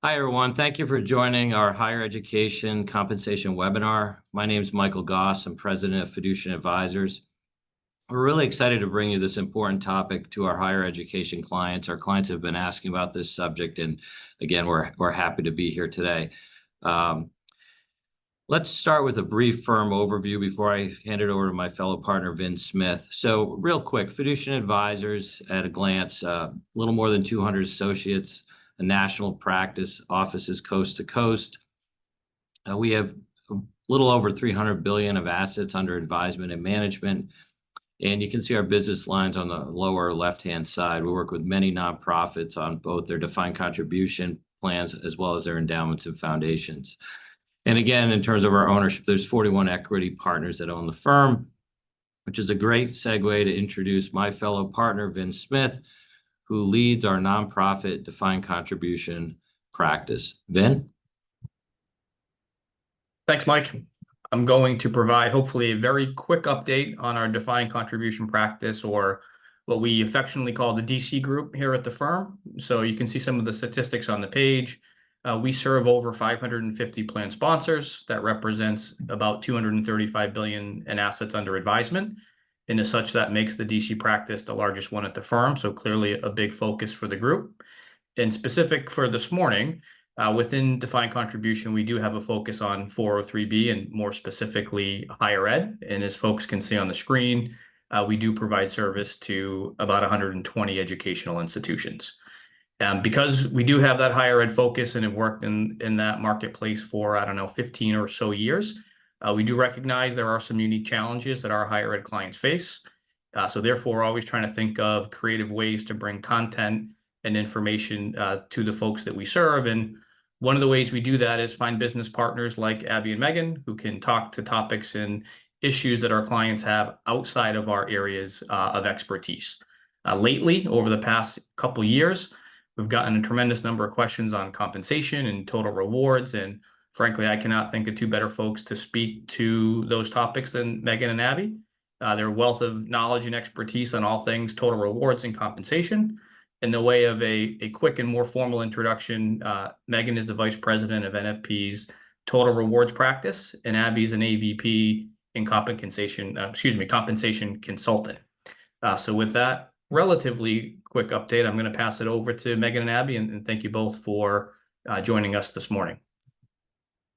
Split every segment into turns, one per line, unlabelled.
Hi, everyone. Thank you for joining our higher education compensation webinar. My name is Michael Goss. I'm president of Fiducian Advisors. We're really excited to bring you this important topic to our higher education clients. Our clients have been asking about this subject, and again, we're happy to be here today. Let's start with a brief firm overview before I hand it over to my fellow partner, Vin Smith. So real quick, Fiducian Advisors at a glance, a little more than 200 associates, a national practice, offices coast to coast. We have a little over 300 billion of assets under advisement and management. And you can see our business lines on the lower left-hand side. We work with many nonprofits on both their defined contribution plans as well as their endowments and foundations. And again, in terms of our ownership, there's 41 equity partners that own the firm, which is a great segue to introduce my fellow partner, Vin Smith, who leads our nonprofit defined contribution practice. Vin?
Thanks, Mike. I'm going to provide hopefully a very quick update on our defined contribution practice, or what we affectionately call the DC group here at the firm. So you can see some of the statistics on the page. We serve over 550 plan sponsors. That represents about 235 billion in assets under advisement. And as such, that makes the DC practice the largest one at the firm. So clearly a big focus for the group. And specific for this morning, within defined contribution, we do have a focus on 403B and more specifically higher ed. And as folks can see on the screen, we do provide service to about 120 educational institutions. Because we do have that higher ed focus and have worked in that marketplace for, 15 or so years, we do recognize there are some unique challenges that our higher ed clients face. So therefore, we're always trying to think of creative ways to bring content and information to the folks that we serve. And one of the ways we do that is find business partners like Abby and Megan, who can talk to topics and issues that our clients have outside of our areas of expertise. Lately, over the past couple years, we've gotten a tremendous number of questions on compensation and total rewards. And frankly, I cannot think of two better folks to speak to those topics than Megan and Abby. Their wealth of knowledge and expertise on all things total rewards and compensation. In the way of a quick and more formal introduction, Megan is the vice president of NFP's total rewards practice, and Abby's an AVP in compensation consultant. So with that relatively quick update, I'm going to pass it over to Megan and Abby, and thank you both for joining us this morning.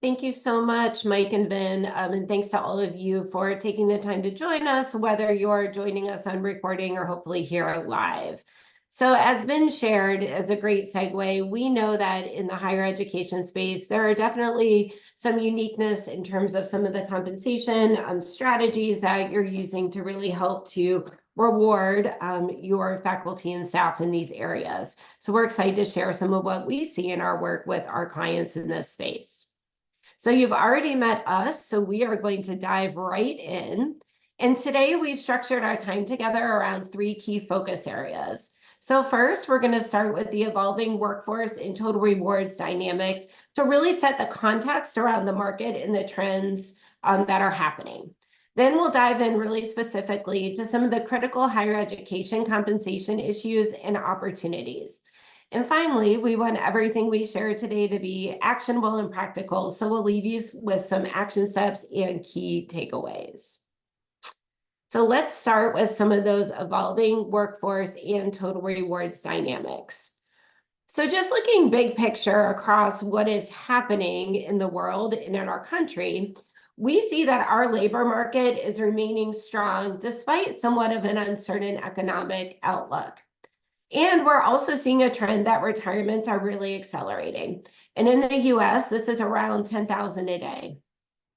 Thank you so much, Mike and Vin, and thanks to all of you for taking the time to join us, whether you're joining us on recording or hopefully here live. So as Vin shared, as a great segue, we know that in the higher education space, there are definitely some uniqueness in terms of some of the compensation strategies that you're using to really help to reward your faculty and staff in these areas. So we're excited to share some of what we see in our work with our clients in this space. So you've already met us, so we are going to dive right in. And today we've structured our time together around three key focus areas. So first, we're going to start with the evolving workforce and total rewards dynamics to really set the context around the market and the trends that are happening. Then we'll dive in really specifically to some of the critical higher education compensation issues and opportunities. And finally, we want everything we share today to be actionable and practical, so we'll leave you with some action steps and key takeaways. So let's start with some of those evolving workforce and total rewards dynamics. So just looking big picture across what is happening in the world and in our country, we see that our labor market is remaining strong despite somewhat of an uncertain economic outlook. And we're also seeing a trend that retirements are really accelerating. And in the US, this is around 10,000 a day.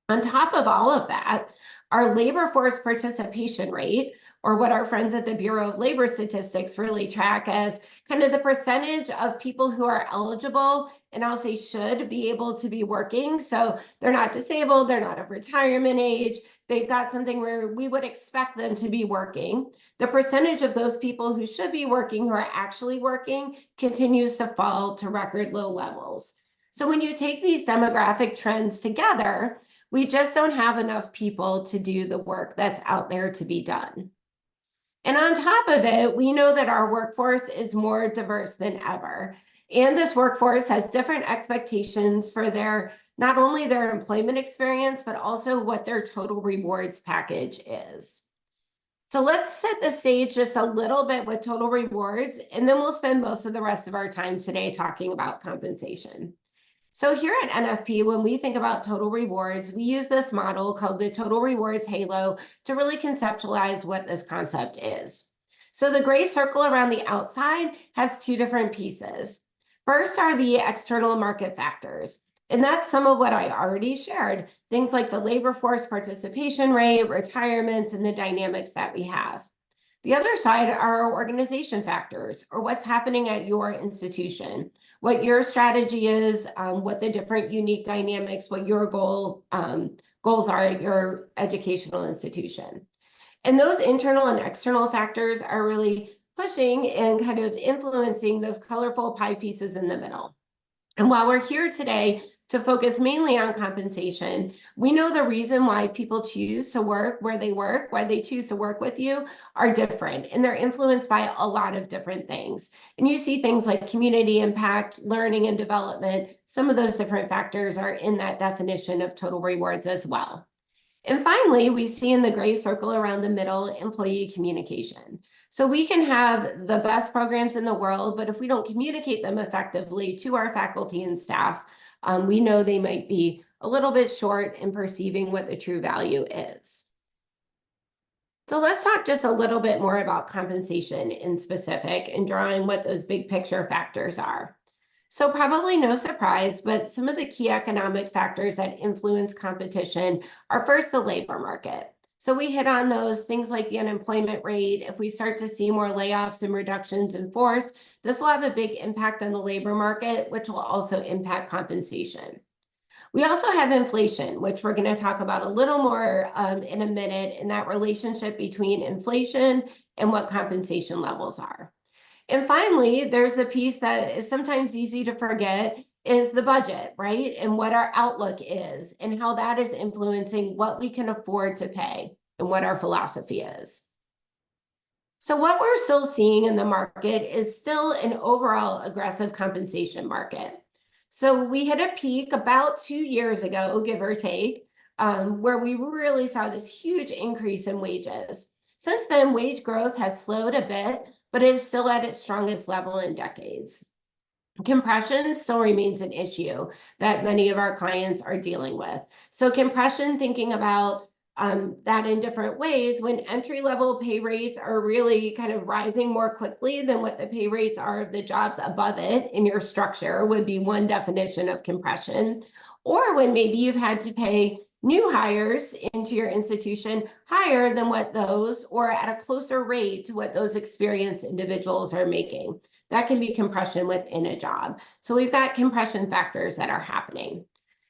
On top of all of that, our labor force participation rate, or what our friends at the Bureau of Labor Statistics really track as kind of the percentage of people who are eligible, and I'll say should be able to be working. So they're not disabled, they're not of retirement age, they've got something where we would expect them to be working. The percentage of those people who should be working who are actually working continues to fall to record low levels. So when you take these demographic trends together, we just don't have enough people to do the work that's out there to be done. And on top of it, we know that our workforce is more diverse than ever. And this workforce has different expectations for not only their employment experience, but also what their total rewards package is. So let's set the stage just a little bit with total rewards, and then we'll spend most of the rest of our time today talking about compensation. So here at NFP, when we think about total rewards, we use this model called the total rewards halo to really conceptualize what this concept is. So the gray circle around the outside has two different pieces. First are the external market factors. And that's some of what I already shared, things like the labor force participation rate, retirements, and the dynamics that we have. The other side are our organization factors, or what's happening at your institution, what your strategy is, what the different unique dynamics, what your goals are at your educational institution. And those internal and external factors are really pushing and kind of influencing those colorful pie pieces in the middle. And while we're here today to focus mainly on compensation, we know the reason why people choose to work where they work, why they choose to work with you, are different, and they're influenced by a lot of different things. And you see things like community impact, learning and development. Some of those different factors are in that definition of total rewards as well. And finally, we see in the gray circle around the middle, employee communication. So we can have the best programs in the world, but if we don't communicate them effectively to our faculty and staff, we know they might be a little bit short in perceiving what the true value is. So let's talk just a little bit more about compensation in specific and drawing what those big picture factors are. So probably no surprise, but some of the key economic factors that influence competition are first the labor market. So we hit on those things like the unemployment rate. If we start to see more layoffs and reductions in force, this will have a big impact on the labor market, which will also impact compensation. We also have inflation, which we're going to talk about a little more in a minute, and that relationship between inflation and what compensation levels are. And finally, there's the piece that is sometimes easy to forget is the budget, right? And what our outlook is and how that is influencing what we can afford to pay and what our philosophy is. So what we're still seeing in the market is still an overall aggressive compensation market. So we hit a peak about 2 years ago, give or take, where we really saw this huge increase in wages. Since then, wage growth has slowed a bit, but it is still at its strongest level in decades. Compression still remains an issue that many of our clients are dealing with. So compression, thinking about that in different ways, when entry-level pay rates are really kind of rising more quickly than what the pay rates are of the jobs above it in your structure would be one definition of compression. Or when maybe you've had to pay new hires into your institution higher than what those, or at a closer rate to what those experienced individuals are making. That can be compression within a job. So we've got compression factors that are happening.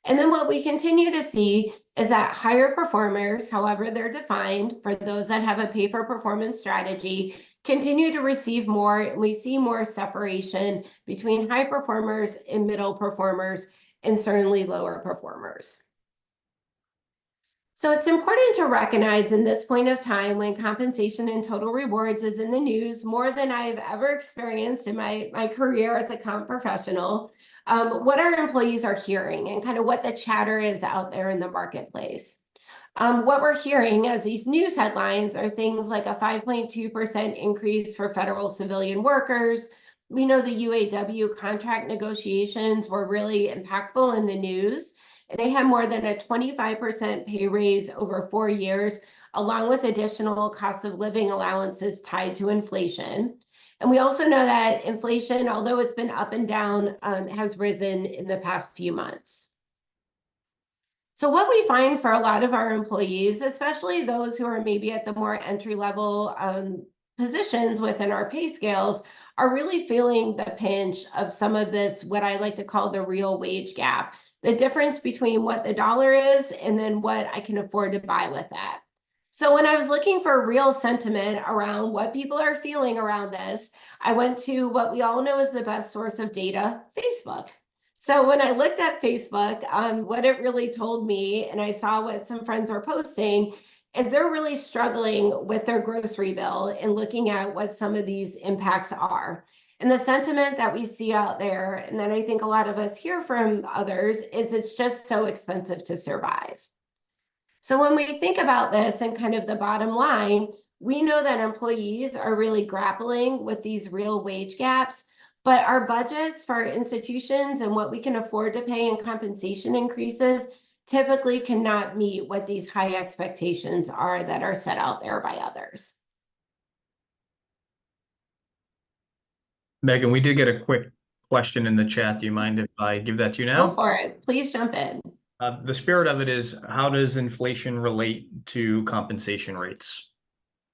And then what we continue to see is that higher performers, however they're defined, for those that have a pay for performance strategy, continue to receive more, and we see more separation between high performers and middle performers, and certainly lower performers. So it's important to recognize in this point of time when compensation and total rewards is in the news more than I've ever experienced in my career as a comp professional, what our employees are hearing and kind of what the chatter is out there in the marketplace. What we're hearing as these news headlines are things like a 5.2% increase for federal civilian workers. We know the UAW contract negotiations were really impactful in the news. And they had more than a 25% pay raise over 4 years, along with additional cost of living allowances tied to inflation. And we also know that inflation, although it's been up and down, has risen in the past few months. So what we find for a lot of our employees, especially those who are maybe at the more entry-level positions within our pay scales, are really feeling the pinch of some of this, what I like to call the real wage gap. The difference between what the dollar is and then what I can afford to buy with that. So when I was looking for real sentiment around what people are feeling around this, I went to what we all know is the best source of data, Facebook. So when I looked at Facebook, what it really told me, and I saw what some friends were posting, is they're really struggling with their grocery bill and looking at what some of these impacts are. And the sentiment that we see out there, and that I think a lot of us hear from others, is it's just so expensive to survive. So when we think about this and kind of the bottom line, we know that employees are really grappling with these real wage gaps, but our budgets for our institutions and what we can afford to pay in compensation increases typically cannot meet what these high expectations are that are set out there by others.
Megan, we did get a quick question in the chat. Do you mind if I give that to you
Go
now?
for it. Please jump in.
The spirit of it is, how does inflation relate to compensation rates?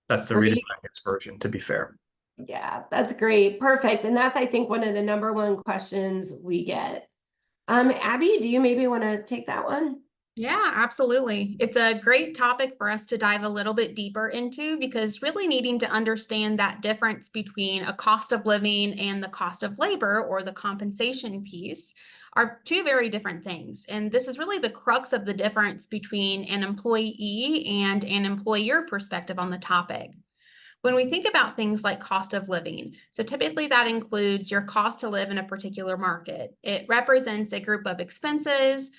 That's the Read It version, to be fair.
Yeah, that's great. Perfect. And that's, I think, one of the number one questions we get. Abby, do you maybe want to take that one?
Yeah, absolutely. It's a great topic for us to dive a little bit deeper into, because really needing to understand that difference between a cost of living and the cost of labor, or the compensation piece, are two very different things. And this is really the crux of the difference between an employee and an employer perspective on the topic. When we think about things like cost of living, so typically that includes your cost to live in a particular market. It represents a group of expenses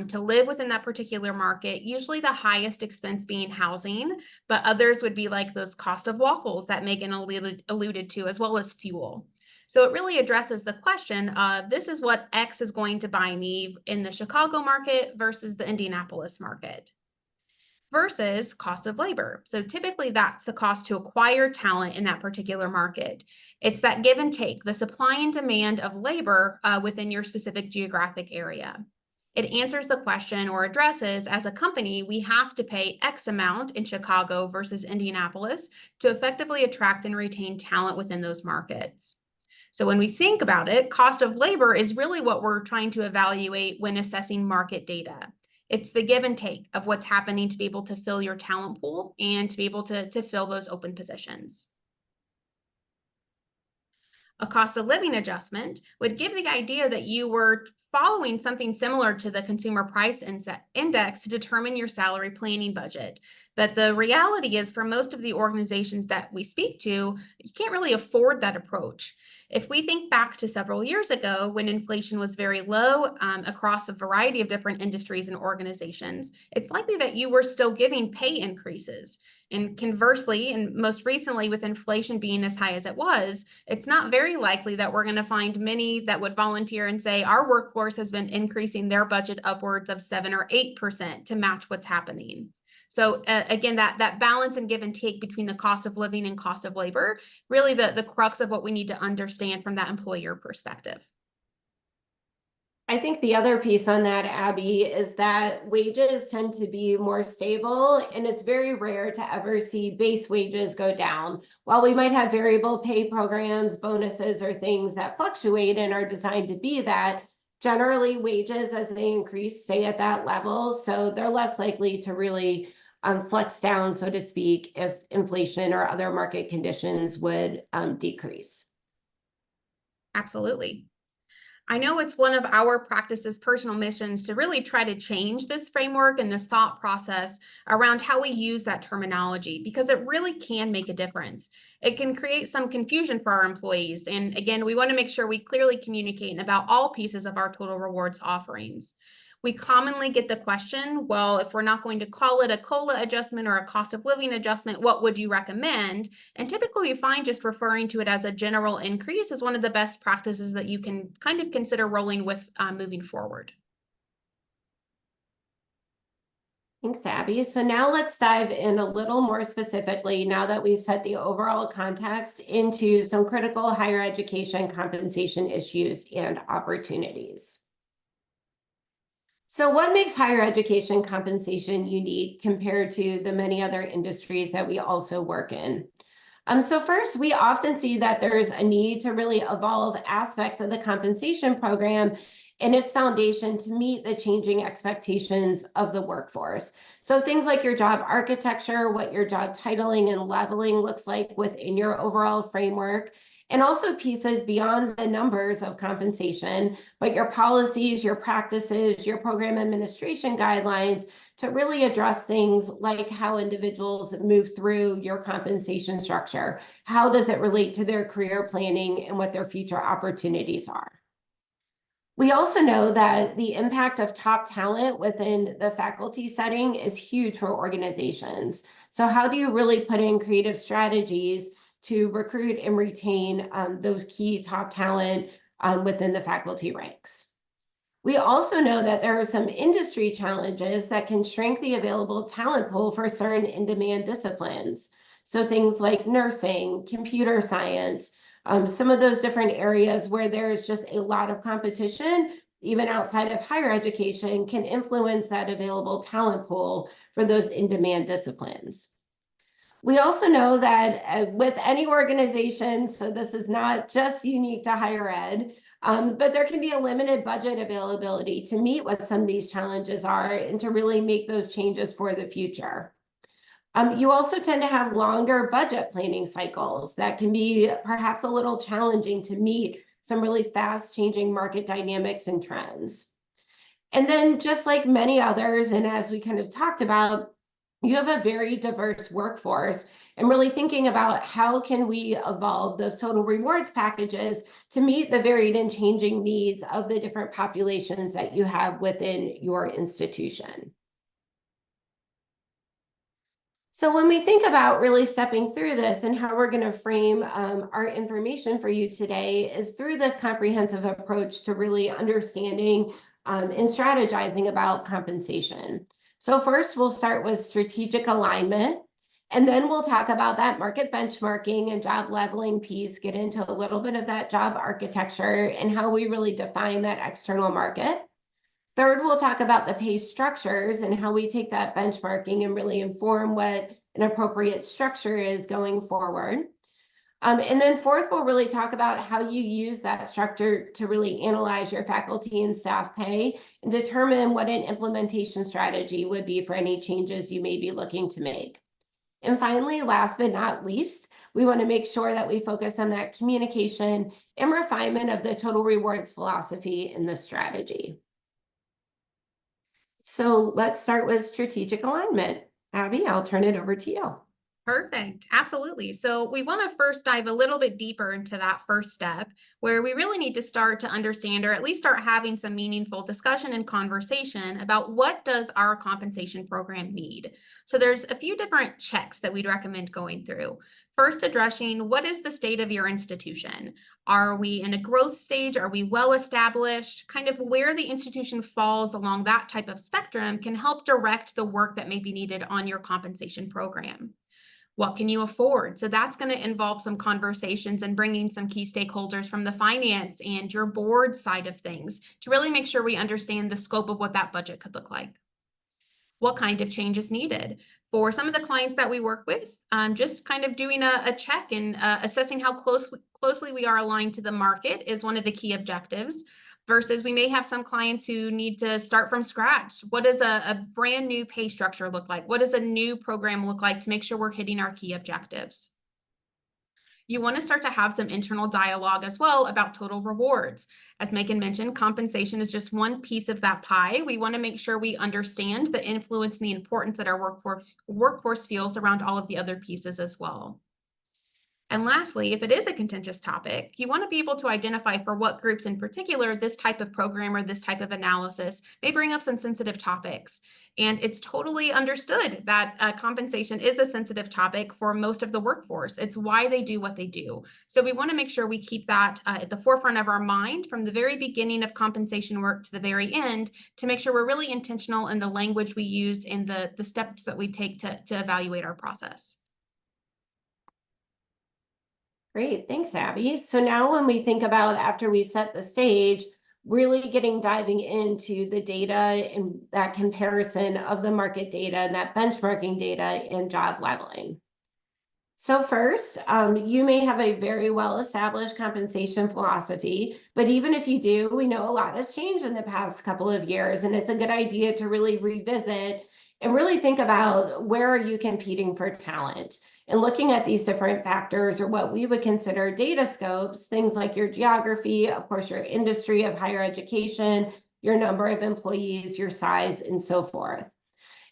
to live within that particular market, usually the highest expense being housing, but others would be like those cost of waffles that Megan alluded to, as well as fuel. So it really addresses the question of, this is what X is going to buy me in the Chicago market versus the Indianapolis market. Versus cost of labor. So typically that's the cost to acquire talent in that particular market. It's that give and take, the supply and demand of labor within your specific geographic area. It answers the question, or addresses, as a company, we have to pay X amount in Chicago versus Indianapolis to effectively attract and retain talent within those markets. So when we think about it, cost of labor is really what we're trying to evaluate when assessing market data. It's the give and take of what's happening to be able to fill your talent pool and to be able to fill those open positions. A cost of living adjustment would give the idea that you were following something similar to the consumer price index to determine your salary planning budget. But the reality is, for most of the organizations that we speak to, you can't really afford that approach. If we think back to several years ago, when inflation was very low across a variety of different industries and organizations, it's likely that you were still giving pay increases. And conversely, and most recently with inflation being as high as it was, it's not very likely that we're going to find many that would volunteer and say our workforce has been increasing their budget upwards of 7 or 8% to match what's happening. So again, that balance and give and take between the cost of living and cost of labor, really the crux of what we need to understand from that employer perspective.
I think the other piece on that, Abby, is that wages tend to be more stable, and it's very rare to ever see base wages go down. While we might have variable pay programs, bonuses, or things that fluctuate and are designed to be that, generally wages, as they increase, stay at that level. So they're less likely to really flex down, so to speak, if inflation or other market conditions would decrease.
Absolutely. I know it's one of our practice's personal missions to really try to change this framework and this thought process around how we use that terminology, because it really can make a difference. It can create some confusion for our employees. And again, we want to make sure we clearly communicate about all pieces of our total rewards offerings. We commonly get the question, well, if we're not going to call it a COLA adjustment or a cost of living adjustment, what would you recommend? And typically we find just referring to it as a general increase is one of the best practices that you can kind of consider rolling with moving forward.
Thanks, Abby. So now let's dive in a little more specifically, now that we've set the overall context, into some critical higher education compensation issues and opportunities. So what makes higher education compensation unique compared to the many other industries that we also work in? So first, we often see that there's a need to really evolve aspects of the compensation program and its foundation to meet the changing expectations of the workforce. So things like your job architecture, what your job titling and leveling looks like within your overall framework, and also pieces beyond the numbers of compensation, but your policies, your practices, your program administration guidelines to really address things like how individuals move through your compensation structure. How does it relate to their career planning and what their future opportunities are? We also know that the impact of top talent within the faculty setting is huge for organizations. So how do you really put in creative strategies to recruit and retain those key top talent within the faculty ranks? We also know that there are some industry challenges that can shrink the available talent pool for certain in-demand disciplines. So things like nursing, computer science, some of those different areas where there is just a lot of competition, even outside of higher education, can influence that available talent pool for those in-demand disciplines. We also know that with any organization, so this is not just unique to higher ed, but there can be a limited budget availability to meet what some of these challenges are and to really make those changes for the future. You also tend to have longer budget planning cycles that can be perhaps a little challenging to meet some really fast changing market dynamics and trends. And then just like many others, and as we kind of talked about, you have a very diverse workforce, and really thinking about how can we evolve those total rewards packages to meet the varied and changing needs of the different populations that you have within your institution. So when we think about really stepping through this and how we're going to frame our information for you today is through this comprehensive approach to really understanding and strategizing about compensation. So first, we'll start with strategic alignment, and then we'll talk about that market benchmarking and job leveling piece, get into a little bit of that job architecture and how we really define that external market. Third, we'll talk about the pay structures and how we take that benchmarking and really inform what an appropriate structure is going forward. And then fourth, we'll really talk about how you use that structure to really analyze your faculty and staff pay and determine what an implementation strategy would be for any changes you may be looking to make. And finally, last but not least, we want to make sure that we focus on that communication and refinement of the total rewards philosophy in the strategy. So let's start with strategic alignment. Abby, I'll turn it over to you.
Perfect. Absolutely. So we want to first dive a little bit deeper into that first step where we really need to start to understand, or at least start having some meaningful discussion and conversation about what does our compensation program need. So there's a few different checks that we'd recommend going through. First, addressing what is the state of your institution? Are we in a growth stage? Are we well established? Kind of where the institution falls along that type of spectrum can help direct the work that may be needed on your compensation program. What can you afford? So that's going to involve some conversations and bringing some key stakeholders from the finance and your board side of things to really make sure we understand the scope of what that budget could look like. What kind of change is needed? For some of the clients that we work with, just kind of doing a check and assessing how closely we are aligned to the market is one of the key objectives. Versus we may have some clients who need to start from scratch. What does a brand new pay structure look like? What does a new program look like to make sure we're hitting our key objectives? You want to start to have some internal dialogue as well about total rewards. As Megan mentioned, compensation is just one piece of that pie. We want to make sure we understand the influence and the importance that our workforce feels around all of the other pieces as well. And lastly, if it is a contentious topic, you want to be able to identify for what groups in particular this type of program or this type of analysis may bring up some sensitive topics. And it's totally understood that compensation is a sensitive topic for most of the workforce. It's why they do what they do. So we want to make sure we keep that at the forefront of our mind from the very beginning of compensation work to the very end to make sure we're really intentional in the language we use and the steps that we take to evaluate our process.
Great, thanks, Abby. So now when we think about after we've set the stage, really diving into the data and that comparison of the market data and that benchmarking data and job leveling. So first, you may have a very well-established compensation philosophy, but even if you do, we know a lot has changed in the past couple of years, and it's a good idea to really revisit and really think about where are you competing for talent. And looking at these different factors or what we would consider data scopes, things like your geography, of course, your industry of higher education, your number of employees, your size, and so forth.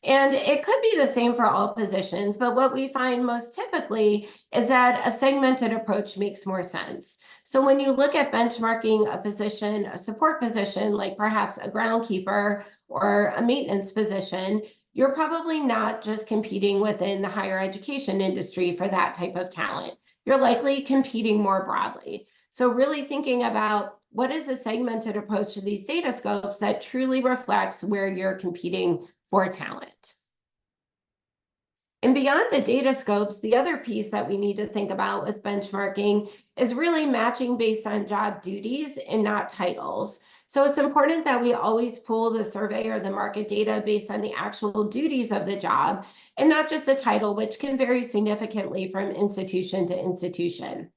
And it could be the same for all positions, but what we find most typically is that a segmented approach makes more sense. So when you look at benchmarking a position, a support position, like perhaps a groundkeeper or a maintenance position, you're probably not just competing within the higher education industry for that type of talent. You're likely competing more broadly. So really thinking about what is a segmented approach to these data scopes that truly reflects where you're competing for talent. And beyond the data scopes, the other piece that we need to think about with benchmarking is really matching based on job duties and not titles. So it's important that we always pull the survey or the market data based on the actual duties of the job and not just a title, which can vary significantly from institution to institution.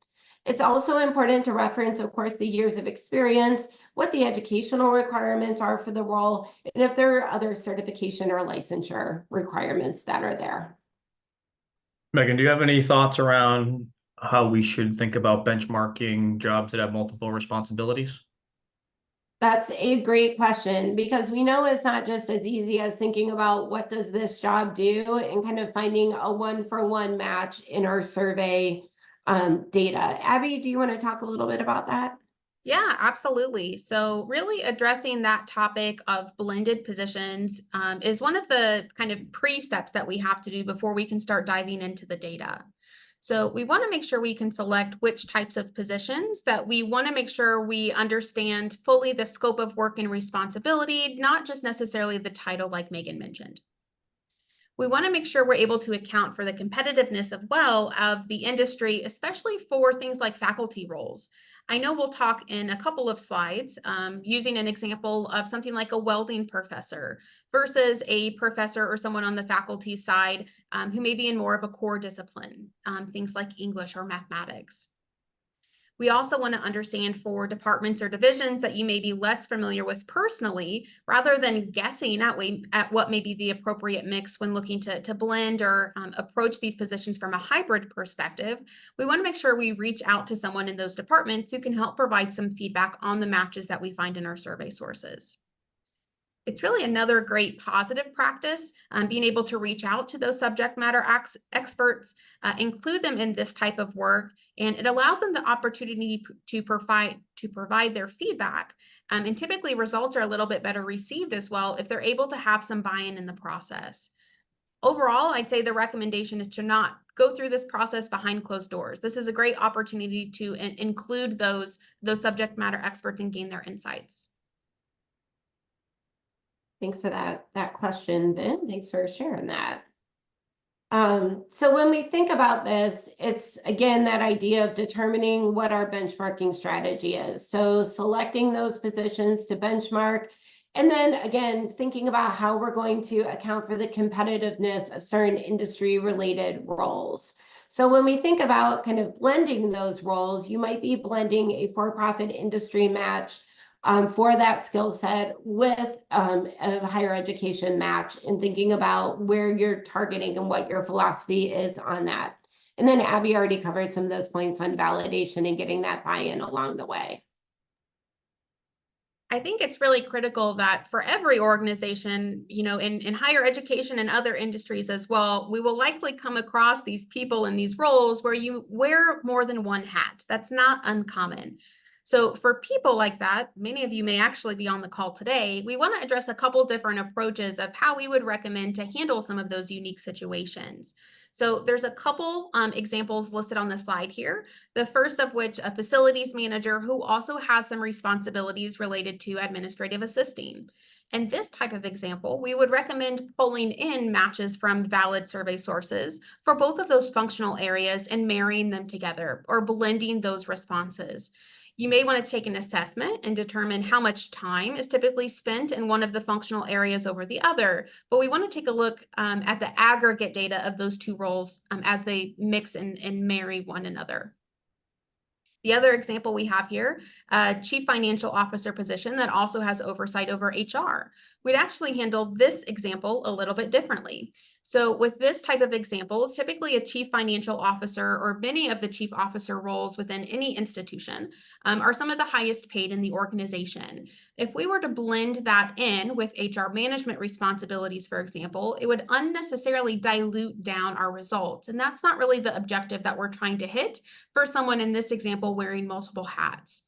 It's also important to reference, of course, the years of experience, what the educational requirements are for the role, and if there are other certification or licensure requirements that are there.
Megan, do you have any thoughts around how we should think about benchmarking jobs that have multiple responsibilities?
That's a great question, because we know it's not just as easy as thinking about what does this job do and kind of finding a one-for-one match in our survey data. Abby, do you want to talk a little bit about that?
Yeah, absolutely. So really addressing that topic of blended positions is one of the kind of pre-steps that we have to do before we can start diving into the data. So we want to make sure we can select which types of positions that we want to make sure we understand fully the scope of work and responsibility, not just necessarily the title like Megan mentioned. We want to make sure we're able to account for the competitiveness as well of the industry, especially for things like faculty roles. I know we'll talk in a couple of slides using an example of something like a welding professor versus a professor or someone on the faculty side who may be in more of a core discipline, things like English or mathematics. We also want to understand for departments or divisions that you may be less familiar with personally, rather than guessing at what may be the appropriate mix when looking to blend or approach these positions from a hybrid perspective. We want to make sure we reach out to someone in those departments who can help provide some feedback on the matches that we find in our survey sources. It's really another great positive practice, being able to reach out to those subject matter experts, include them in this type of work, and it allows them the opportunity to provide their feedback. And typically results are a little bit better received as well if they're able to have some buy-in in the process. Overall, I'd say the recommendation is to not go through this process behind closed doors. This is a great opportunity to include those subject matter experts and gain their insights.
Thanks for that question, Ben. Thanks for sharing that. So when we think about this, it's again that idea of determining what our benchmarking strategy is. So selecting those positions to benchmark, and then again, thinking about how we're going to account for the competitiveness of certain industry related roles. So when we think about kind of blending those roles, you might be blending a for-profit industry match for that skill set with a higher education match, and thinking about where you're targeting and what your philosophy is on that. And then Abby already covered some of those points on validation and getting that buy-in along the way.
I think it's really critical that for every organization, in higher education and other industries as well, we will likely come across these people in these roles where you wear more than one hat. That's not uncommon. So for people like that, many of you may actually be on the call today, we want to address a couple different approaches of how we would recommend to handle some of those unique situations. So there's a couple examples listed on the slide here. The first of which, a facilities manager who also has some responsibilities related to administrative assisting. In this type of example, we would recommend pulling in matches from valid survey sources for both of those functional areas and marrying them together or blending those responses. You may want to take an assessment and determine how much time is typically spent in one of the functional areas over the other, but we want to take a look at the aggregate data of those two roles as they mix and marry one another. The other example we have here, a chief financial officer position that also has oversight over HR. We'd actually handle this example a little bit differently. So with this type of example, typically a chief financial officer or many of the chief officer roles within any institution are some of the highest paid in the organization. If we were to blend that in with HR management responsibilities, for example, it would unnecessarily dilute down our results. And that's not really the objective that we're trying to hit for someone in this example wearing multiple hats.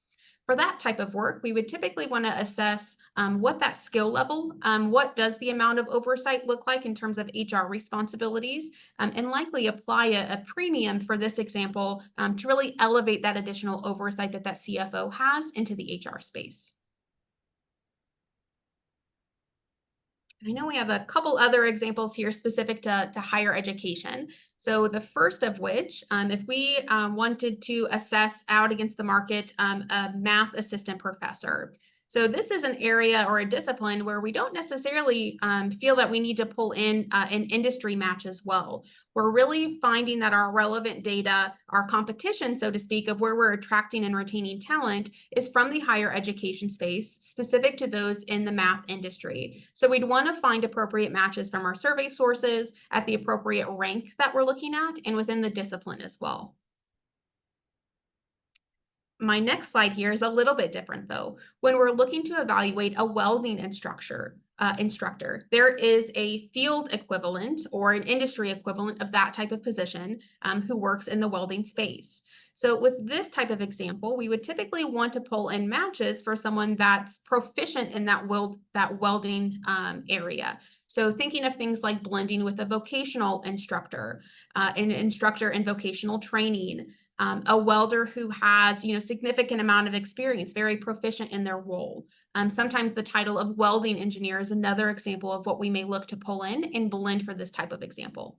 For that type of work, we would typically want to assess what that skill level, what does the amount of oversight look like in terms of HR responsibilities, and likely apply a premium for this example to really elevate that additional oversight that CFO has into the HR space. I know we have a couple other examples here specific to higher education. So the first of which, if we wanted to assess out against the market a math assistant professor. So this is an area or a discipline where we don't necessarily feel that we need to pull in an industry match as well. We're really finding that our relevant data, our competition, so to speak, of where we're attracting and retaining talent is from the higher education space, specific to those in the math industry. So we'd want to find appropriate matches from our survey sources at the appropriate rank that we're looking at and within the discipline as well. My next slide here is a little bit different though. When we're looking to evaluate a welding instructor, there is a field equivalent or an industry equivalent of that type of position who works in the welding space. So with this type of example, we would typically want to pull in matches for someone that's proficient in that welding area. So thinking of things like blending with a vocational instructor, an instructor in vocational training, a welder who has, significant amount of experience, very proficient in their role. Sometimes the title of welding engineer is another example of what we may look to pull in and blend for this type of example.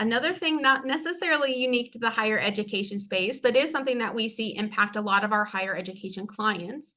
Another thing not necessarily unique to the higher education space, but is something that we see impact a lot of our higher education clients,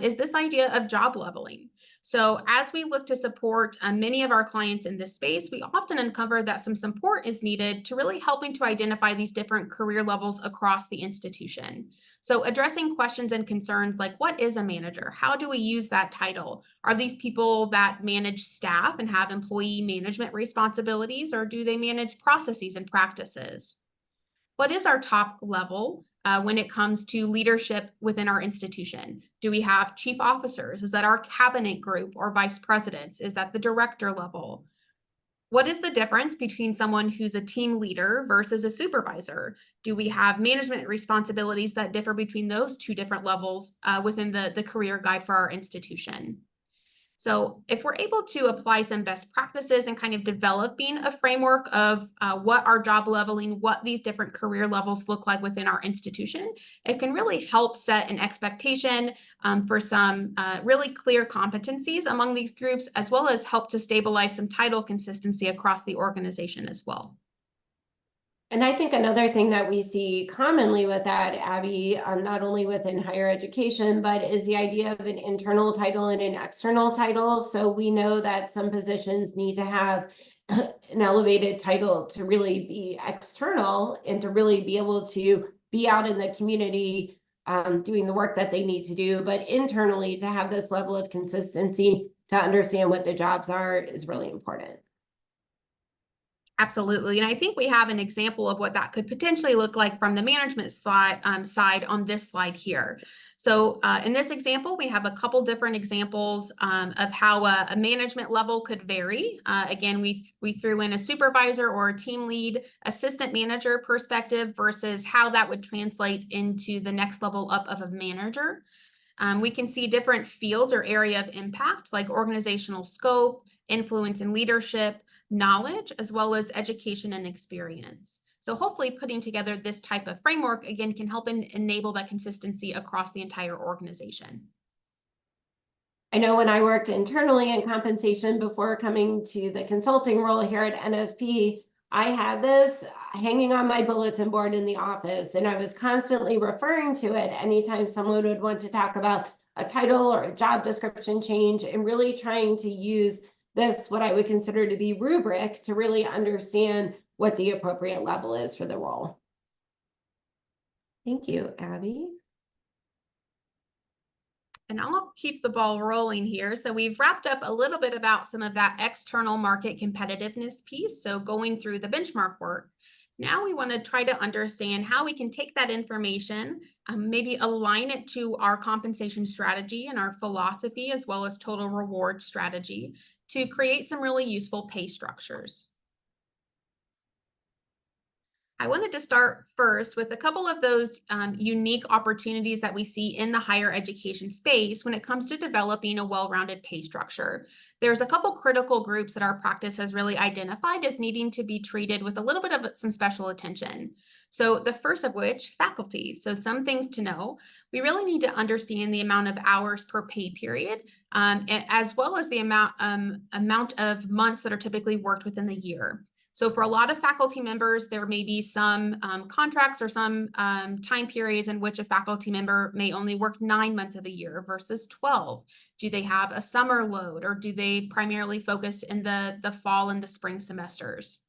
is this idea of job leveling. So as we look to support many of our clients in this space, we often uncover that some support is needed to really helping to identify these different career levels across the institution. So addressing questions and concerns like, what is a manager? How do we use that title? Are these people that manage staff and have employee management responsibilities, or do they manage processes and practices? What is our top level when it comes to leadership within our institution? Do we have chief officers? Is that our cabinet group or vice presidents? Is that the director level? What is the difference between someone who's a team leader versus a supervisor? Do we have management responsibilities that differ between those two different levels within the career guide for our institution? So if we're able to apply some best practices and kind of developing a framework of what our job leveling, what these different career levels look like within our institution, it can really help set an expectation for some really clear competencies among these groups, as well as help to stabilize some title consistency across the organization as well.
And I think another thing that we see commonly with that, Abby, not only within higher education, but is the idea of an internal title and an external title. So we know that some positions need to have an elevated title to really be external and to really be able to be out in the community doing the work that they need to do. But internally, to have this level of consistency, to understand what the jobs are, is really important.
Absolutely. And I think we have an example of what that could potentially look like from the management side on this slide here. So in this example, we have a couple different examples of how a management level could vary. Again, we threw in a supervisor or a team lead, assistant manager perspective versus how that would translate into the next level up of a manager. We can see different fields or area of impact like organizational scope, influence and leadership, knowledge, as well as education and experience. So hopefully putting together this type of framework, again, can help enable that consistency across the entire organization.
I know when I worked internally in compensation before coming to the consulting role here at NFP, I had this hanging on my bulletin board in the office, and I was constantly referring to it anytime someone would want to talk about a title or a job description change, and really trying to use this, what I would consider to be rubric, to really understand what the appropriate level is for the role. Thank you, Abby.
And I'll keep the ball rolling here. So we've wrapped up a little bit about some of that external market competitiveness piece. So going through the benchmark work. Now we want to try to understand how we can take that information, maybe align it to our compensation strategy and our philosophy, as well as total reward strategy, to create some really useful pay structures. I wanted to start first with a couple of those unique opportunities that we see in the higher education space when it comes to developing a well-rounded pay structure. There's a couple critical groups that our practice has really identified as needing to be treated with a little bit of some special attention. So the first of which, faculty. So some things to know. We really need to understand the amount of hours per pay period, as well as the amount of months that are typically worked within the year. So for a lot of faculty members, there may be some contracts or some time periods in which a faculty member may only work 9 months of the year versus 12. Do they have a summer load, or do they primarily focus in the fall and the spring semesters?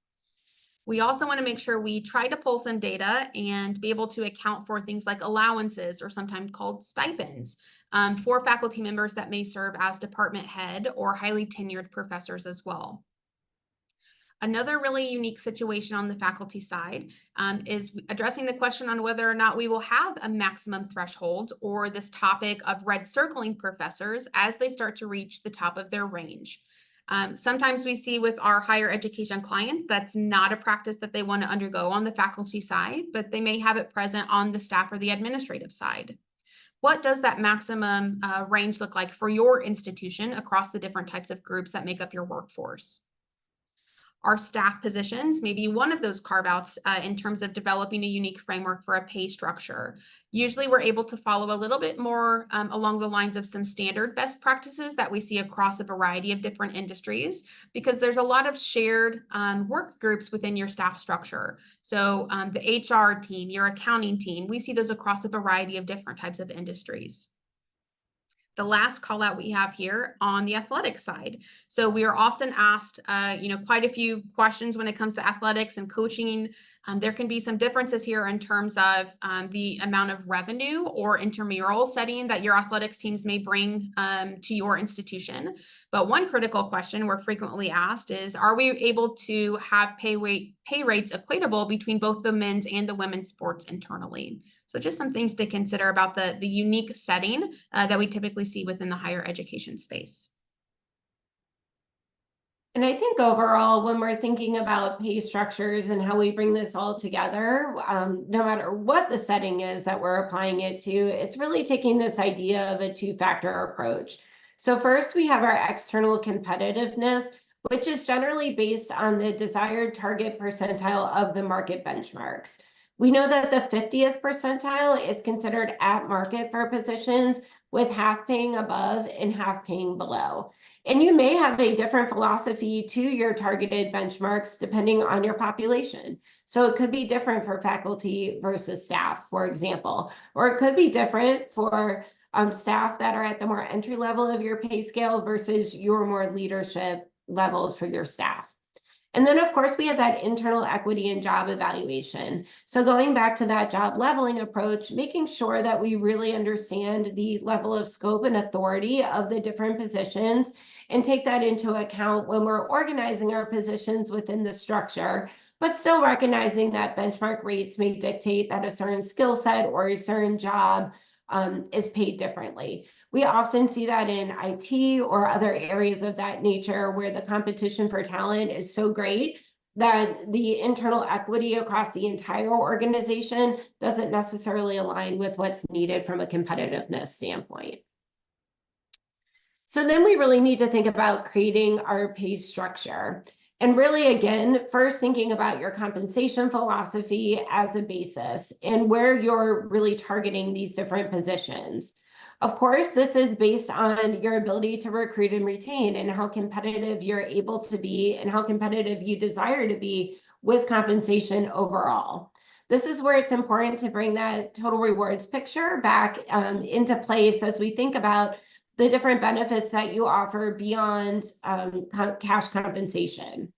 We also want to make sure we try to pull some data and be able to account for things like allowances, or sometimes called stipends, for faculty members that may serve as department head or highly tenured professors as well. Another really unique situation on the faculty side is addressing the question on whether or not we will have a maximum threshold, or this topic of red circling professors as they start to reach the top of their range. Sometimes we see with our higher education clients, that's not a practice that they want to undergo on the faculty side, but they may have it present on the staff or the administrative side. What does that maximum range look like for your institution across the different types of groups that make up your workforce? Our staff positions may be one of those carve-outs in terms of developing a unique framework for a pay structure. Usually we're able to follow a little bit more along the lines of some standard best practices that we see across a variety of different industries, because there's a lot of shared work groups within your staff structure. So the HR team, your accounting team, we see those across a variety of different types of industries. The last call out we have here on the athletic side. So we are often asked, quite a few questions when it comes to athletics and coaching. There can be some differences here in terms of the amount of revenue or intramural setting that your athletics teams may bring to your institution. But one critical question we're frequently asked is, are we able to have pay rates equatable between both the men's and the women's sports internally? So just some things to consider about the unique setting that we typically see within the higher education space.
And I think overall, when we're thinking about pay structures and how we bring this all together, no matter what the setting is that we're applying it to, it's really taking this idea of a two-factor approach. So first, we have our external competitiveness, which is generally based on the desired target percentile of the market benchmarks. We know that the 50th percentile is considered at market for positions, with half paying above and half paying below. And you may have a different philosophy to your targeted benchmarks depending on your population. So it could be different for faculty versus staff, for example, or it could be different for staff that are at the more entry level of your pay scale versus your more leadership levels for your staff. And then, of course, we have that internal equity and job evaluation. So going back to that job leveling approach, making sure that we really understand the level of scope and authority of the different positions and take that into account when we're organizing our positions within the structure, but still recognizing that benchmark rates may dictate that a certain skill set or a certain job is paid differently. We often see that in IT or other areas of that nature where the competition for talent is so great that the internal equity across the entire organization doesn't necessarily align with what's needed from a competitiveness standpoint. So then we really need to think about creating our pay structure. And really, again, first thinking about your compensation philosophy as a basis and where you're really targeting these different positions. Of course, this is based on your ability to recruit and retain and how competitive you're able to be and how competitive you desire to be with compensation overall. This is where it's important to bring that total rewards picture back into place as we think about the different benefits that you offer beyond cash compensation.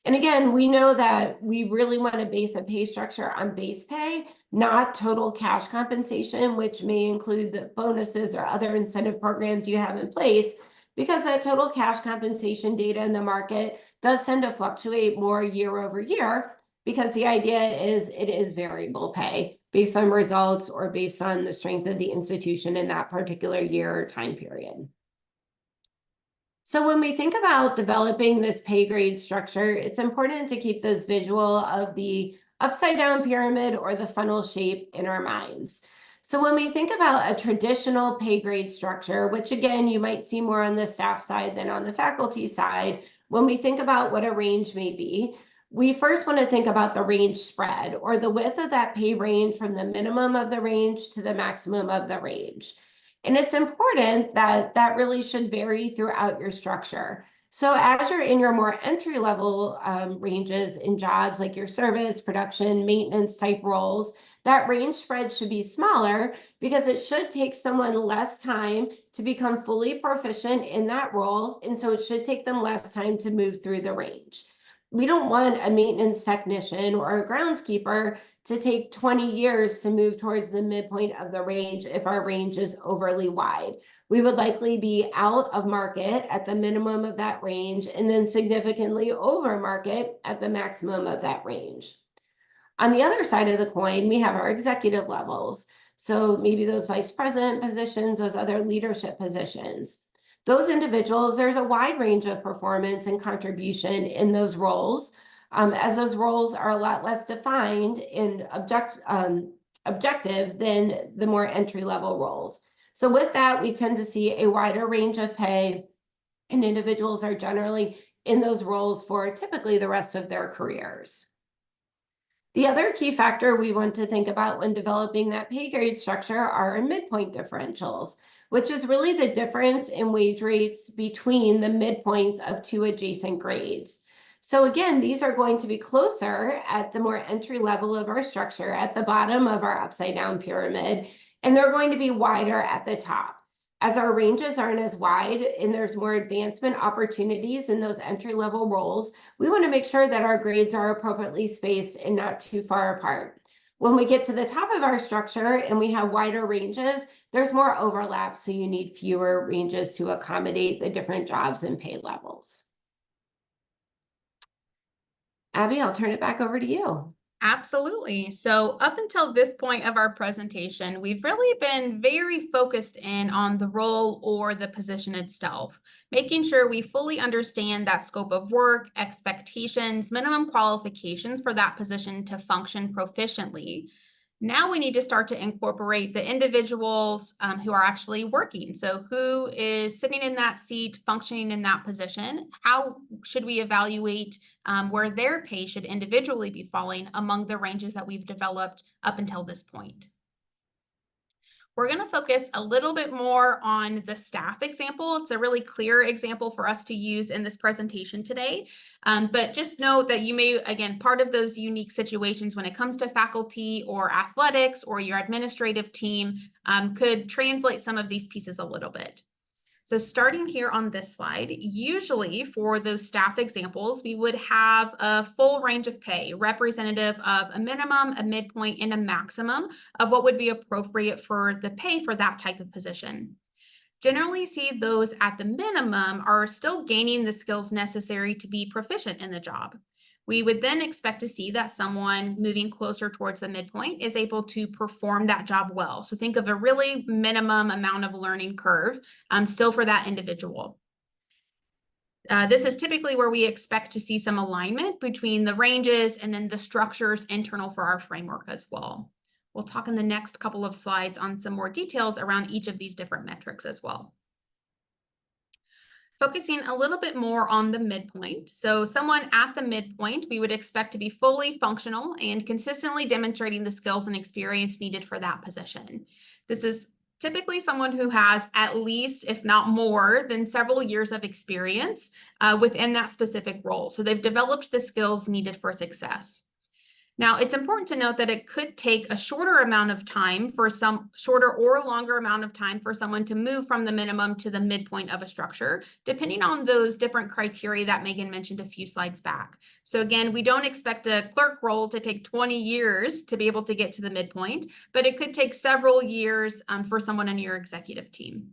And again, we know that we really want to base a pay structure on base pay, not total cash compensation, which may include the bonuses or other incentive programs you have in place, because that total cash compensation data in the market does tend to fluctuate more year over year, because the idea is it is variable pay based on results or based on the strength of the institution in that particular year or time period. So when we think about developing this pay grade structure, it's important to keep this visual of the upside down pyramid or the funnel shape in our minds. So when we think about a traditional pay grade structure, which again, you might see more on the staff side than on the faculty side, when we think about what a range may be, we first want to think about the range spread, or the width of that pay range from the minimum of the range to the maximum of the range. And it's important that that really should vary throughout your structure. So as you're in your more entry level ranges in jobs like your service, production, maintenance type roles, that range spread should be smaller, because it should take someone less time to become fully proficient in that role. And so it should take them less time to move through the range. We don't want a maintenance technician or a groundskeeper to take 20 years to move towards the midpoint of the range if our range is overly wide. We would likely be out of market at the minimum of that range and then significantly over market at the maximum of that range. On the other side of the coin, we have our executive levels. So maybe those vice president positions, those other leadership positions. Those individuals, there's a wide range of performance and contribution in those roles, as those roles are a lot less defined and objective than the more entry-level roles. So with that, we tend to see a wider range of pay, and individuals are generally in those roles for typically the rest of their careers. The other key factor we want to think about when developing that pay grade structure are midpoint differentials, which is really the difference in wage rates between the midpoints of two adjacent grades. So again, these are going to be closer at the more entry level of our structure, at the bottom of our upside down pyramid, and they're going to be wider at the top. As our ranges aren't as wide and there's more advancement opportunities in those entry level roles, we want to make sure that our grades are appropriately spaced and not too far apart. When we get to the top of our structure and we have wider ranges, there's more overlap, so you need fewer ranges to accommodate the different jobs and pay levels. Abby, I'll turn it back over to you.
Absolutely. So up until this point of our presentation, we've really been very focused in on the role or the position itself, making sure we fully understand that scope of work, expectations, minimum qualifications for that position to function proficiently. Now we need to start to incorporate the individuals who are actually working. So who is sitting in that seat, functioning in that position? How should we evaluate where their pay should individually be falling among the ranges that we've developed up until this point? We're going to focus a little bit more on the staff example. It's a really clear example for us to use in this presentation today. But just note that you may, again, part of those unique situations when it comes to faculty or athletics or your administrative team could translate some of these pieces a little bit. So starting here on this slide, usually for those staff examples, we would have a full range of pay representative of a minimum, a midpoint, and a maximum of what would be appropriate for the pay for that type of position. Generally see those at the minimum are still gaining the skills necessary to be proficient in the job. We would then expect to see that someone moving closer towards the midpoint is able to perform that job well. So think of a really minimum amount of learning curve still for that individual. This is typically where we expect to see some alignment between the ranges and then the structures internal for our framework as well. We'll talk in the next couple of slides on some more details around each of these different metrics as well. Focusing a little bit more on the midpoint. So someone at the midpoint, we would expect to be fully functional and consistently demonstrating the skills and experience needed for that position. This is typically someone who has at least, if not more, than several years of experience within that specific role. So they've developed the skills needed for success. Now, it's important to note that it could take a shorter amount of time for some shorter or longer amount of time for someone to move from the minimum to the midpoint of a structure, depending on those different criteria that Megan mentioned a few slides back. So again, we don't expect a clerk role to take 20 years to be able to get to the midpoint, but it could take several years for someone on your executive team.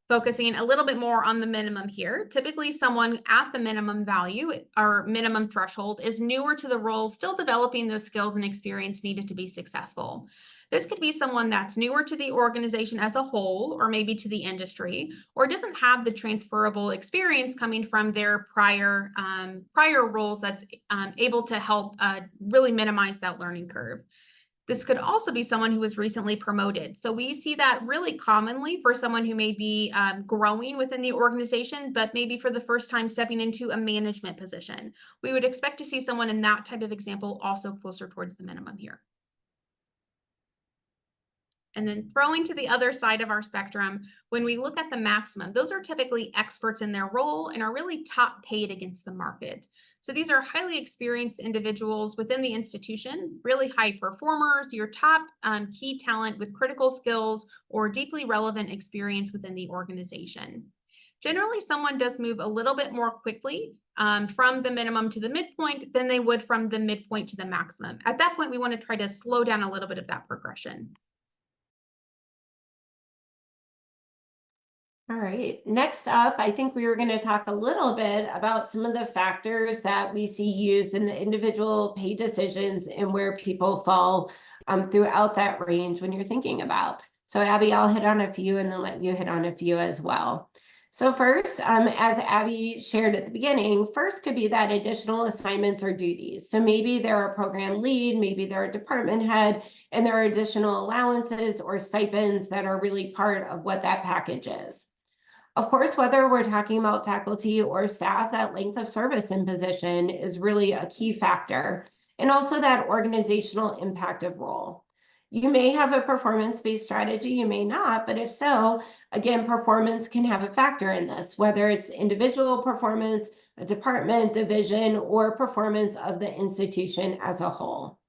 Focusing a little bit more on the minimum here, typically someone at the minimum value or minimum threshold is newer to the role, still developing those skills and experience needed to be successful. This could be someone that's newer to the organization as a whole, or maybe to the industry, or doesn't have the transferable experience coming from their prior roles that's able to help really minimize that learning curve. This could also be someone who was recently promoted. So we see that really commonly for someone who may be growing within the organization, but maybe for the first time stepping into a management position. We would expect to see someone in that type of example also closer towards the minimum here. And then throwing to the other side of our spectrum, when we look at the maximum, those are typically experts in their role and are really top paid against the market. So these are highly experienced individuals within the institution, really high performers, your top key talent with critical skills or deeply relevant experience within the organization. Generally, someone does move a little bit more quickly from the minimum to the midpoint than they would from the midpoint to the maximum. At that point, we want to try to slow down a little bit of that progression.
All right, next up, I think we were going to talk a little bit about some of the factors that we see used in the individual pay decisions and where people fall throughout that range when you're thinking about. So Abby, I'll hit on a few and then let you hit on a few as well. So first, as Abby shared at the beginning, first could be that additional assignments or duties. So maybe they're a program lead, maybe they're a department head, and there are additional allowances or stipends that are really part of what that package is. Of course, whether we're talking about faculty or staff, that length of service in position is really a key factor, and also that organizational impact of role. You may have a performance-based strategy, you may not, but if so, again, performance can have a factor in this, whether it's individual performance, a department, division, or performance of the institution as a whole.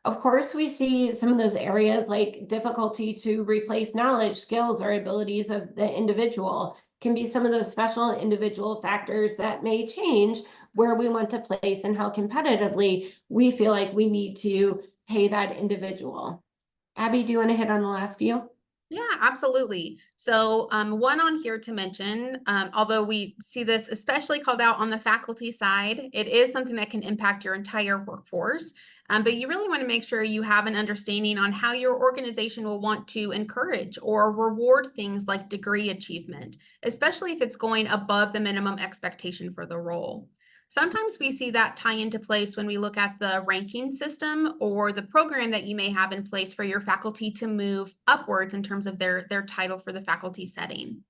Of course, we see some of those areas like difficulty to replace knowledge, skills, or abilities of the individual can be some of those special individual factors that may change where we want to place and how competitively we feel like we need to pay that individual. Abby, do you want to hit on the last few?
Yeah, absolutely. So one on here to mention, although we see this especially called out on the faculty side, it is something that can impact your entire workforce. But you really want to make sure you have an understanding on how your organization will want to encourage or reward things like degree achievement, especially if it's going above the minimum expectation for the role. Sometimes we see that tie into place when we look at the ranking system or the program that you may have in place for your faculty to move upwards in terms of their title for the faculty setting.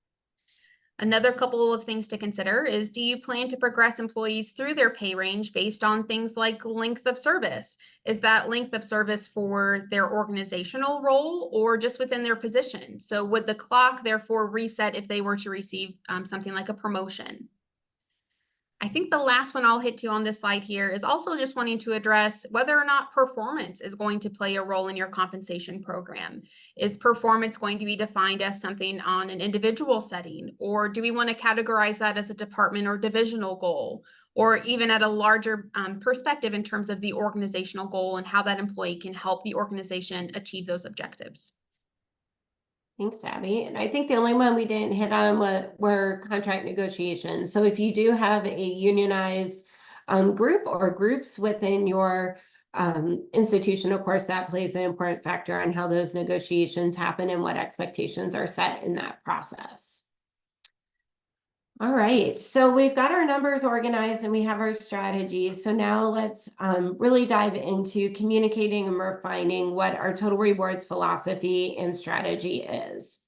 Another couple of things to consider is, do you plan to progress employees through their pay range based on things like length of service? Is that length of service for their organizational role or just within their position? So would the clock therefore reset if they were to receive something like a promotion? I think the last one I'll hit to on this slide here is also just wanting to address whether or not performance is going to play a role in your compensation program. Is performance going to be defined as something on an individual setting, or do we want to categorize that as a department or divisional goal, or even at a larger perspective in terms of the organizational goal and how that employee can help the organization achieve those objectives?
Thanks, Abby. And I think the only one we didn't hit on were contract negotiations. So if you do have a unionized group or groups within your institution, of course, that plays an important factor on how those negotiations happen and what expectations are set in that process. All right, so we've got our numbers organized and we have our strategies. So now let's really dive into communicating and refining what our total rewards philosophy and strategy is.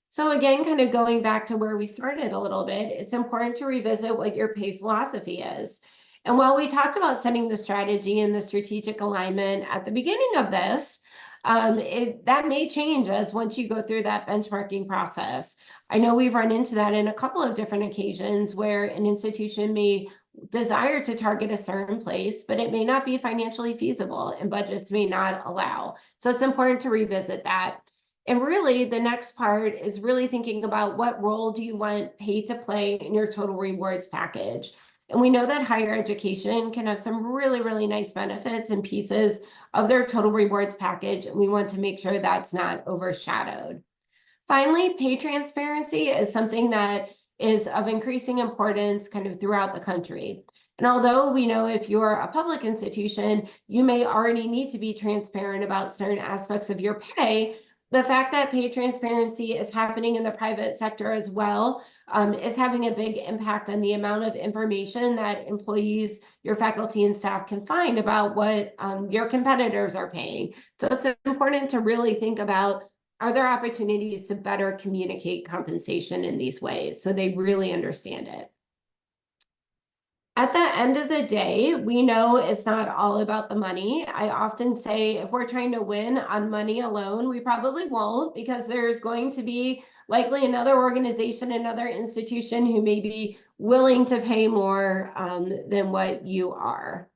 So again, kind of going back to where we started a little bit, it's important to revisit what your pay philosophy is. And while we talked about setting the strategy and the strategic alignment at the beginning of this, that may change as once you go through that benchmarking process. I know we've run into that in a couple of different occasions where an institution may desire to target a certain place, but it may not be financially feasible and budgets may not allow. So it's important to revisit that. And really, the next part is really thinking about what role do you want pay to play in your total rewards package. And we know that higher education can have some really, really nice benefits and pieces of their total rewards package, and we want to make sure that's not overshadowed. Finally, pay transparency is something that is of increasing importance kind of throughout the country. And although we know if you're a public institution, you may already need to be transparent about certain aspects of your pay, the fact that pay transparency is happening in the private sector as well is having a big impact on the amount of information that employees, your faculty and staff can find about what your competitors are paying. So it's important to really think about, are there opportunities to better communicate compensation in these ways so they really understand it? At the end of the day, we know it's not all about the money. I often say if we're trying to win on money alone, we probably won't, because there's going to be likely another organization, another institution who may be willing to pay more than what you are.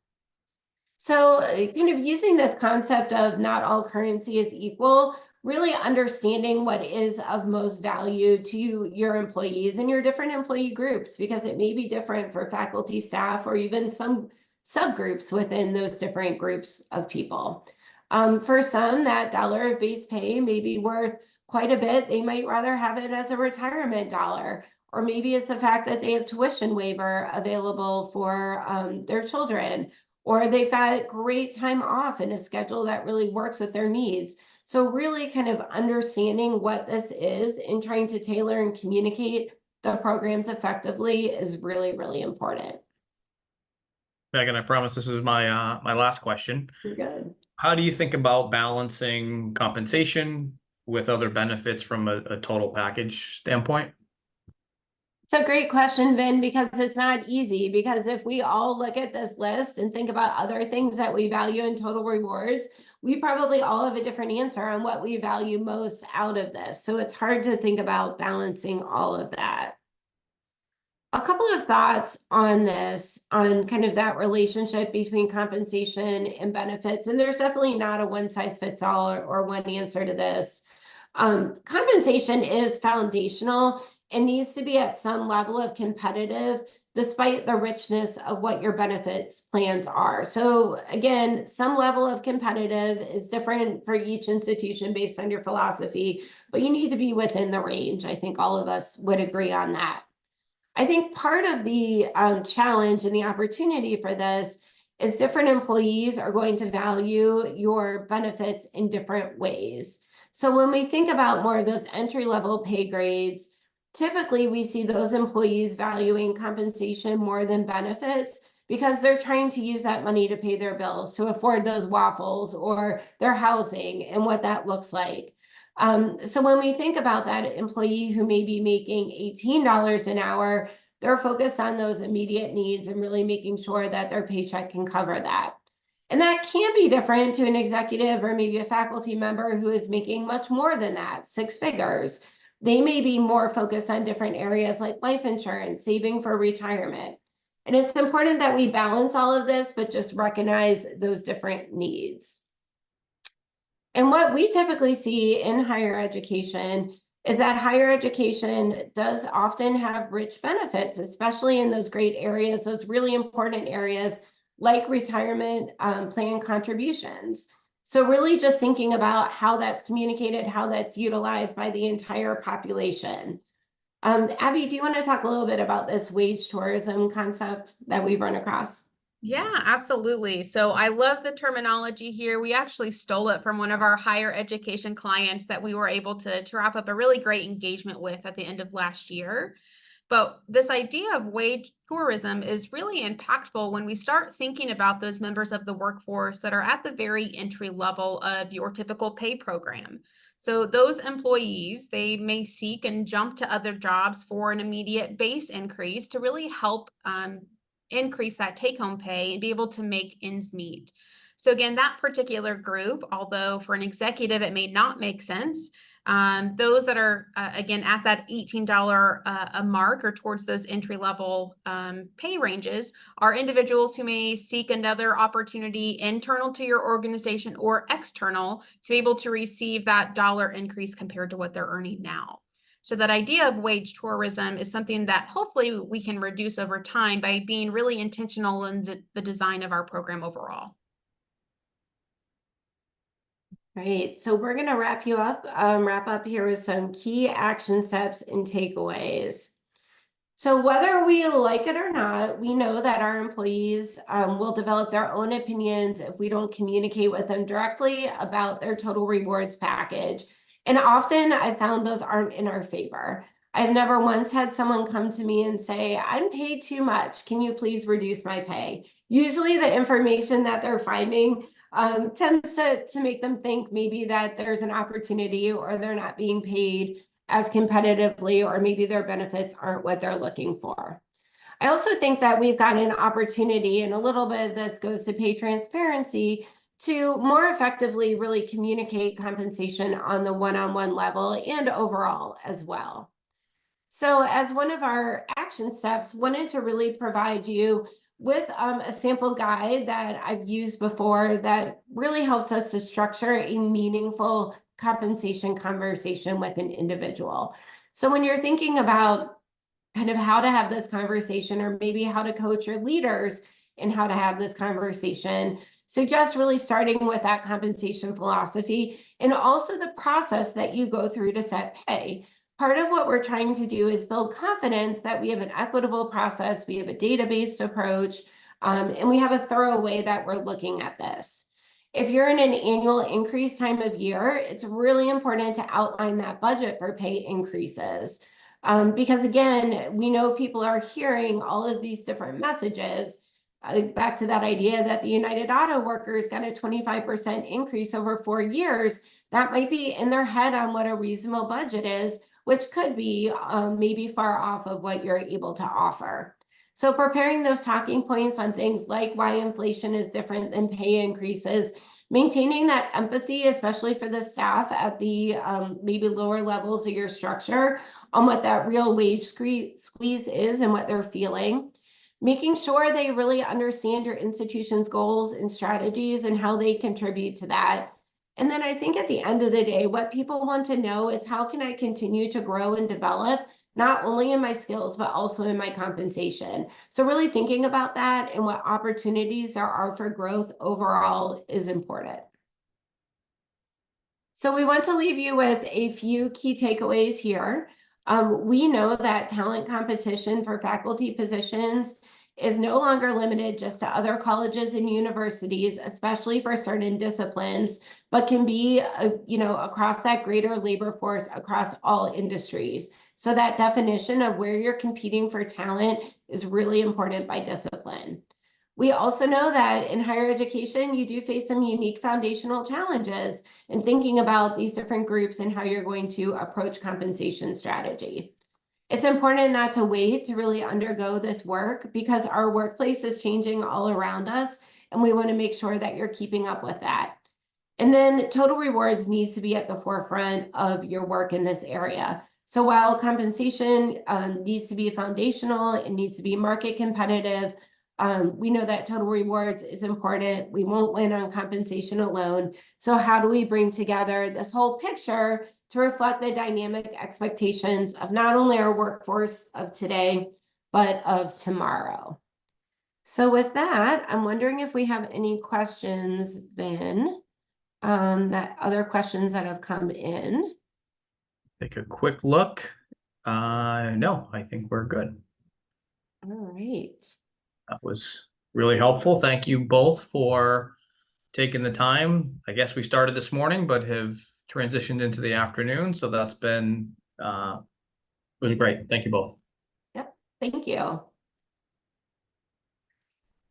So kind of using this concept of not all currency is equal, really understanding what is of most value to your employees and your different employee groups, because it may be different for faculty, staff, or even some subgroups within those different groups of people. For some, that dollar of base pay may be worth quite a bit. They might rather have it as a retirement dollar, or maybe it's the fact that they have tuition waiver available for their children, or they've got great time off in a schedule that really works with their needs. So really kind of understanding what this is and trying to tailor and communicate the programs effectively is really, really important.
Megan, I promise this is my my last question.
You're good.
How do you think about balancing compensation with other benefits from a total package standpoint?
It's a great question, Vin, because it's not easy. Because if we all look at this list and think about other things that we value in total rewards, we probably all have a different answer on what we value most out of this. So it's hard to think about balancing all of that. A couple of thoughts on this, on kind of that relationship between compensation and benefits. And there's definitely not a one size fits all or one answer to this. Compensation is foundational and needs to be at some level of competitive, despite the richness of what your benefits plans are. So again, some level of competitive is different for each institution based on your philosophy, but you need to be within the range. I think all of us would agree on that. I think part of the challenge and the opportunity for this is different employees are going to value your benefits in different ways. So when we think about more of those entry-level pay grades, typically we see those employees valuing compensation more than benefits because they're trying to use that money to pay their bills, to afford those waffles or their housing and what that looks like. So when we think about that employee who may be making $18 an hour, they're focused on those immediate needs and really making sure that their paycheck can cover that. And that can be different to an executive or maybe a faculty member who is making much more than that, six figures. They may be more focused on different areas like life insurance, saving for retirement. And it's important that we balance all of this, but just recognize those different needs. And what we typically see in higher education is that higher education does often have rich benefits, especially in those great areas, those really important areas like retirement plan contributions. So really just thinking about how that's communicated, how that's utilized by the entire population. Abby, do you want to talk a little bit about this wage tourism concept that we've run across?
Yeah, absolutely. So I love the terminology here. We actually stole it from one of our higher education clients that we were able to wrap up a really great engagement with at the end of last year. But this idea of wage tourism is really impactful when we start thinking about those members of the workforce that are at the very entry level of your typical pay program. So those employees, they may seek and jump to other jobs for an immediate base increase to really help increase that take-home pay and be able to make ends meet. So again, that particular group, although for an executive it may not make sense, Those that are, again, at that $18 a mark or towards those entry level pay ranges are individuals who may seek another opportunity internal to your organization or external to be able to receive that dollar increase compared to what they're earning now. So that idea of wage tourism is something that hopefully we can reduce over time by being really intentional in the design of our program overall.
Right, so we're going to wrap up here with some key action steps and takeaways. So whether we like it or not, we know that our employees will develop their own opinions if we don't communicate with them directly about their total rewards package. And often I found those aren't in our favor. I've never once had someone come to me and say, I'm paid too much. Can you please reduce my pay? Usually the information that they're finding tends to make them think maybe that there's an opportunity or they're not being paid as competitively, or maybe their benefits aren't what they're looking for. I also think that we've got an opportunity, and a little bit of this goes to pay transparency, to more effectively really communicate compensation on the one-on-one level and overall as well. So as one of our action steps, wanted to really provide you with a sample guide that I've used before that really helps us to structure a meaningful compensation conversation with an individual. So when you're thinking about kind of how to have this conversation, or maybe how to coach your leaders in how to have this conversation, suggest really starting with that compensation philosophy and also the process that you go through to set pay. Part of what we're trying to do is build confidence that we have an equitable process, we have a data-based approach, and we have a thorough way that we're looking at this. If you're in an annual increase time of year, it's really important to outline that budget for pay increases. Because again, we know people are hearing all of these different messages. Back to that idea that the United Auto Workers got a 25% increase over 4 years, that might be in their head on what a reasonable budget is, which could be maybe far off of what you're able to offer. So preparing those talking points on things like why inflation is different than pay increases, maintaining that empathy, especially for the staff at the maybe lower levels of your structure, on what that real wage squeeze is and what they're feeling, making sure they really understand your institution's goals and strategies and how they contribute to that. And then I think at the end of the day, what people want to know is how can I continue to grow and develop, not only in my skills, but also in my compensation. So really thinking about that and what opportunities there are for growth overall is important. So we want to leave you with a few key takeaways here. We know that talent competition for faculty positions is no longer limited just to other colleges and universities, especially for certain disciplines, but can be, across that greater labor force across all industries. So that definition of where you're competing for talent is really important by discipline. We also know that in higher education, you do face some unique foundational challenges in thinking about these different groups and how you're going to approach compensation strategy. It's important not to wait to really undergo this work because our workplace is changing all around us, and we want to make sure that you're keeping up with that. And then total rewards needs to be at the forefront of your work in this area. So while compensation needs to be foundational, it needs to be market competitive, we know that total rewards is important. We won't win on compensation alone. So how do we bring together this whole picture to reflect the dynamic expectations of not only our workforce of today, but of tomorrow? So with that, I'm wondering if we have any questions, Ben, that other questions that have come in.
Take a quick look. No, I think we're good.
All right.
That was really helpful. Thank you both for taking the time. I guess we started this morning, but have transitioned into the afternoon. So that's been, it was great. Thank you both.
Yep. Thank you.